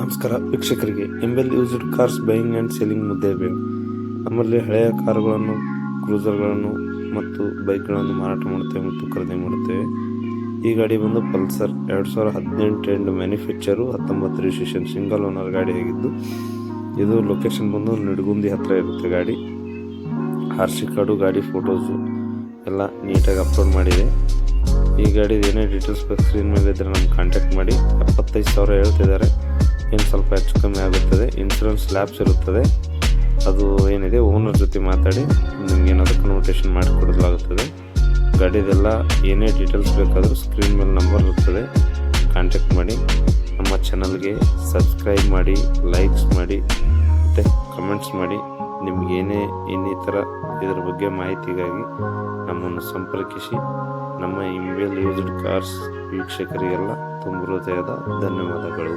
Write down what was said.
ನಮಸ್ಕಾರ ವೀಕ್ಷಕರಿಗೆ. MBL used cars buying and selling ಮುದ್ದೇವೆ. ನಮ್ಮಲ್ಲಿ ಹಳೆಯ ಕಾರುಗಳನ್ನು, ಕ್ರೂಸರ್ಗಳನ್ನು ಮತ್ತು ಬೈಕ್ಗಳನ್ನು ಮಾರಾಟ ಮಾಡುತ್ತೇವೆ ಮತ್ತು ಖರೀದಿ ಮಾಡುತ್ತೇವೆ. ಈ ಗಾಡಿ ಬಂದು Pulsar 2018 end manufacture, 19 registration, single owner ಗಾಡಿಯಾಗಿದ್ದು, ಇದು ಲೊಕೇಶನ್ ಬಂದು ನಿಡಗುಂದಿ ಹತ್ರ ಇರುತ್ತೆ. ಗಾಡಿ ಆರ್.ಸಿ ಕಾರ್ಡು, ಗಾಡಿ ಫೋಟೋಸು ಎಲ್ಲ ನೀಟಾಗಿ ಅಪ್ಲೋಡ್ ಮಾಡಿದೆ. ಈ ಗಾಡಿದು ಏನೇ ಡೀಟೇಲ್ಸ್ ಬೇಕು ಸ್ಕ್ರೀನ್ ಮೇಲೆ ಇದ್ದರೆ ನಮ್ಗೆ ಕಾಂಟ್ಯಾಕ್ಟ್ ಮಾಡಿ. 75,000 ಹೇಳ್ತಿದ್ದಾರೆ, ಏನು ಸ್ವಲ್ಪ ಹೆಚ್ಚು ಕಮ್ಮಿ ಆಗುತ್ತದೆ. ಇನ್ಶೂರೆನ್ಸ್ ಲ್ಯಾಬ್ಸ್ ಇರುತ್ತದೆ, ಅದು ಏನಿದೆ ಓನರ್ ಜೊತೆ ಮಾತಾಡಿ ನಿಮ್ಗೆ ಏನಾದರೂ ಕನ್ವರ್ಟೇಷನ್ ಮಾಡಿಕೊಡಲಾಗುತ್ತದೆ. ಗಾಡಿದೆಲ್ಲ ಏನೇ ಡೀಟೇಲ್ಸ್ ಬೇಕಾದರೂ ಸ್ಕ್ರೀನ್ ಮೇಲೆ ನಂಬರ್ ಇರುತ್ತದೆ, ಕಾಂಟ್ಯಾಕ್ಟ್ ಮಾಡಿ. ನಮ್ಮ ಚಾನಲ್ಗೆ ಸಬ್ಸ್ಕ್ರೈಬ್ ಮಾಡಿ, ಲೈಕ್ಸ್ ಮಾಡಿ ಮತ್ತು ಕಮೆಂಟ್ಸ್ ಮಾಡಿ. ನಿಮ್ಗೆ ಇನ್ನಿತರ ಇದರ ಬಗ್ಗೆ ಮಾಹಿತಿಗಾಗಿ ನಮ್ಮನ್ನು ಸಂಪರ್ಕಿಸಿ. ನಮ್ಮ ಎಂಬೆಲ್ ಯೂಸ್ಡ್ ಕಾರ್ಸ್ ವೀಕ್ಷಕರಿಗೆಲ್ಲ ತುಂಬ ಹೃದಯದ ಧನ್ಯವಾದಗಳು.